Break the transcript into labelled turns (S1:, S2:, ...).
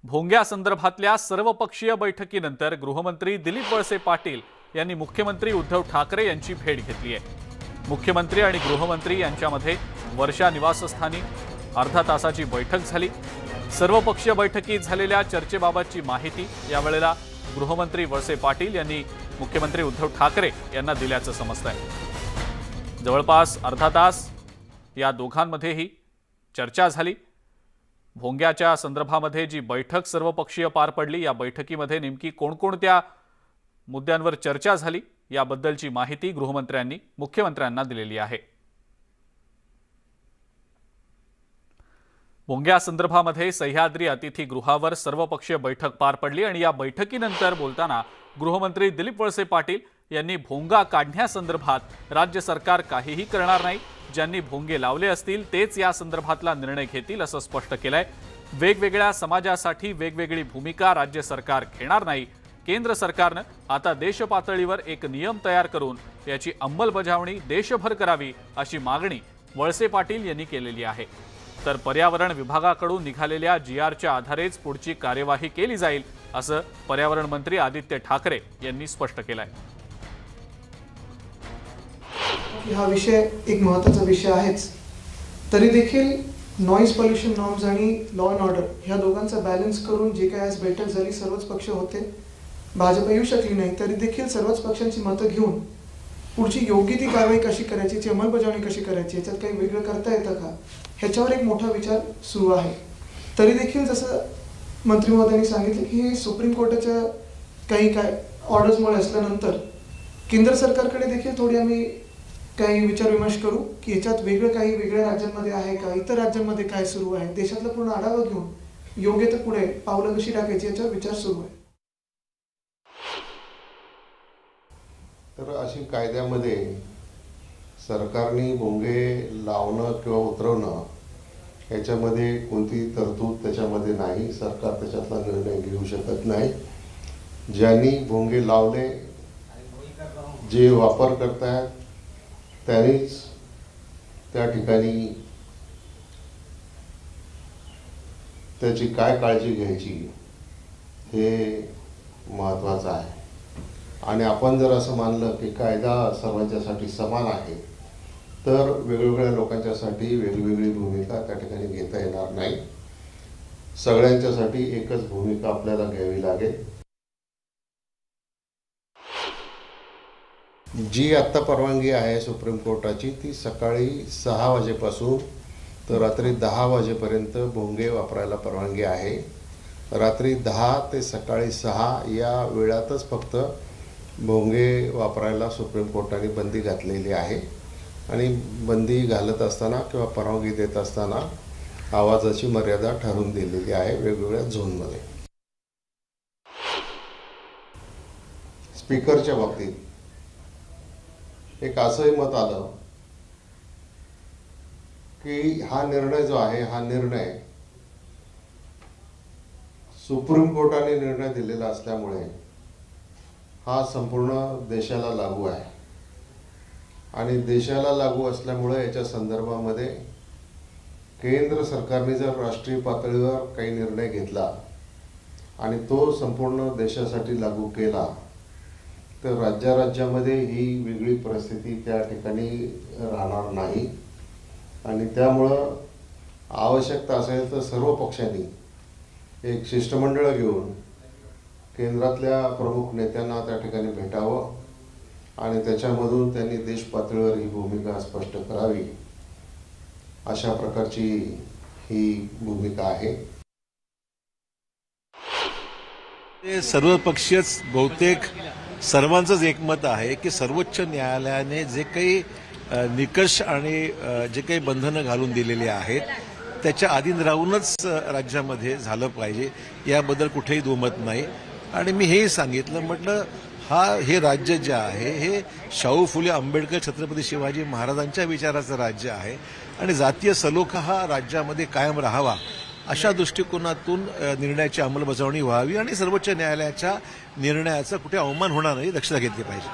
S1: भोंग्या संदर्भातल्या सर्वपक्षीय बैठकीनंतर गृहमंत्री दिलीप वळसे पाटील यांनी मुख्यमंत्री उद्धव ठाकरे यांची भेट घेतली आहे। मुख्यमंत्री आणि गृहमंत्री यांच्यामध्ये वर्षा निवासस्थानी अर्धा तासाची बैठक झाली। सर्वपक्षीय बैठकीत झालेल्या चर्चेबाबतची माहिती यावेळेला गृहमंत्री वळसे पाटील यांनी मुख्यमंत्री उद्धव ठाकरे यांना दिल्याचं समजतंय। जवळपास अर्धा तास या दोघांमध्येही चर्चा झाली। भोंग्याच्या संदर्भामध्ये जी बैठक सर्वपक्षीय पार पडली, या बैठकीमध्ये नेमकी कोणकोणत्या मुद्द्यांवर चर्चा झाली याबद्दलची माहिती गृहमंत्र्यांनी मुख्यमंत्र्यांना दिलेली आहे। भोंग्या संदर्भामध्ये सह्याद्री अतिथीगृहावर सर्वपक्षीय बैठक पार पडली आणि या बैठकीनंतर बोलताना गृहमंत्री दिलीप वळसे पाटील यांनी भोंगा काढण्यासंदर्भात राज्य सरकार काहीही करणार नाही, ज्यांनी भोंगे लावले असतील तेच या संदर्भातला निर्णय घेतील असं स्पष्ट केलंय। वेगवेगळ्या समाजासाठी वेगवेगळी भूमिका राज्य सरकार घेणार नाही। केंद्र सरकारनं आता देशपातळीवर एक नियम तयार करून याची अंमलबजावणी देशभर करावी अशी मागणी वळसे पाटील यांनी केलेली आहे। तर पर्यावरण विभागाकडून निघालेल्या जीआरच्या आधारेच पुढची कार्यवाही केली जाईल असं पर्यावरण मंत्री आदित्य ठाकरे यांनी स्पष्ट केलंय।
S2: हा विषय एक महत्त्वाचा विषय आहेच, तरी देखील नॉइज पोल्युशन नॉर्म्स आणि लॉ अँड ऑर्डर ह्या दोघांचा बॅलन्स करून जे काही आज बैठक झाली, सर्वच पक्ष होते, भाजप येऊ शकली नाही, तरी देखील सर्वच पक्षांची मतं घेऊन पुढची योग्य ती कारवाई कशी करायची, याची अंमलबजावणी कशी करायची, याच्यात काही वेगळं करता येतं का, ह्याच्यावर एक मोठा विचार सुरू आहे। तरी देखील जसं मंत्री महोदयांनी सांगितलं की हे सुप्रीम कोर्टाच्या काही ऑर्डर्समुळे असल्यानंतर केंद्र सरकारकडे देखील थोडी आम्ही काही विचार विमर्श करू की याच्यात वेगळं काही वेगळ्या राज्यांमध्ये आहे का, इतर राज्यांमध्ये काय सुरू आहे, देशातला पूर्ण आढावा घेऊन योग्य तर पुढे पावलं कशी टाकायची याच्यावर विचार सुरू आहे।
S3: तर अशी कायद्यामध्ये सरकारने भोंगे लावणं किंवा उतरवणं याच्यामध्ये कोणती तरतूद त्याच्यामध्ये नाही। सरकार त्याच्यातला निर्णय घेऊ शकत नाही। ज्यांनी भोंगे लावले, जे वापर करतायत त्यांनीच त्या ठिकाणी त्याची काय काळजी घ्यायची हे महत्त्वाचं आहे। आणि आपण जर असं मानलं की कायदा सर्वांच्यासाठी समान आहे, तर वेगवेगळ्या लोकांच्यासाठी वेगवेगळी भूमिका त्या ठिकाणी घेता येणार नाही। सगळ्यांच्यासाठी एकच भूमिका आपल्याला घ्यावी लागेल। जी आत्ता परवानगी आहे सुप्रीम कोर्टाची, ती सकाळी 6 वाजेपासून तर रात्री 10 वाजेपर्यंत भोंगे वापरायला परवानगी आहे। रात्री 10 ते सकाळी 6 या वेळातच फक्त भोंगे वापरायला सुप्रीम कोर्टाने बंदी घातलेली आहे। आणि बंदी घालत असताना किंवा परवानगी देत असताना आवाजाची मर्यादा ठरवून दिलेली आहे वेगवेगळ्या झोनमध्ये। स्पीकरच्या बाबतीत एक असंही मत आलं की हा निर्णय जो आहे, हा निर्णय सुप्रीम कोर्टाने निर्णय दिलेला असल्यामुळे हा संपूर्ण देशाला लागू आहे आणि देशाला लागू असल्यामुळे याच्या संदर्भामध्ये केंद्र सरकारने जर राष्ट्रीय पातळीवर काही निर्णय घेतला आणि तो संपूर्ण देशासाठी लागू केला, तर राज्यामध्ये ही वेगळी परिस्थिती त्या ठिकाणी राहणार नाही। आणि त्यामुळं आवश्यकता असेल तर सर्व पक्षांनी एक शिष्टमंडळ घेऊन केंद्रातल्या प्रमुख नेत्यांना त्या ठिकाणी भेटावं आणि त्याच्यामधून त्यांनी देश पातळीवर ही भूमिका स्पष्ट करावी, अशा प्रकारची ही भूमिका आहे।
S4: सर्वपक्षीय बहुतेक सर्वांचंच एकमत आहे की सर्वोच्च न्यायालयाने जे काही निकष आणि जे काही बंधनं घालून दिलेली आहेत त्याच्या अधीन राहूनच राज्यामध्ये झालं पाहिजे, याबद्दल कुठेही दुमत नाही। आणि मी हेही सांगितलं, म्हटलं हे राज्य जे आहे हे शाहू फुले आंबेडकर छत्रपती शिवाजी महाराजांच्या विचाराचं राज्य आहे आणि जातीय सलोखा हा राज्यामध्ये कायम राहावा अशा दृष्टिकोनातून निर्णयाची अंमलबजावणी व्हावी आणि सर्वोच्च न्यायालयाच्या निर्णयाचा कुठे अवमान होणार नाही, दक्षता घेतली पाहिजे।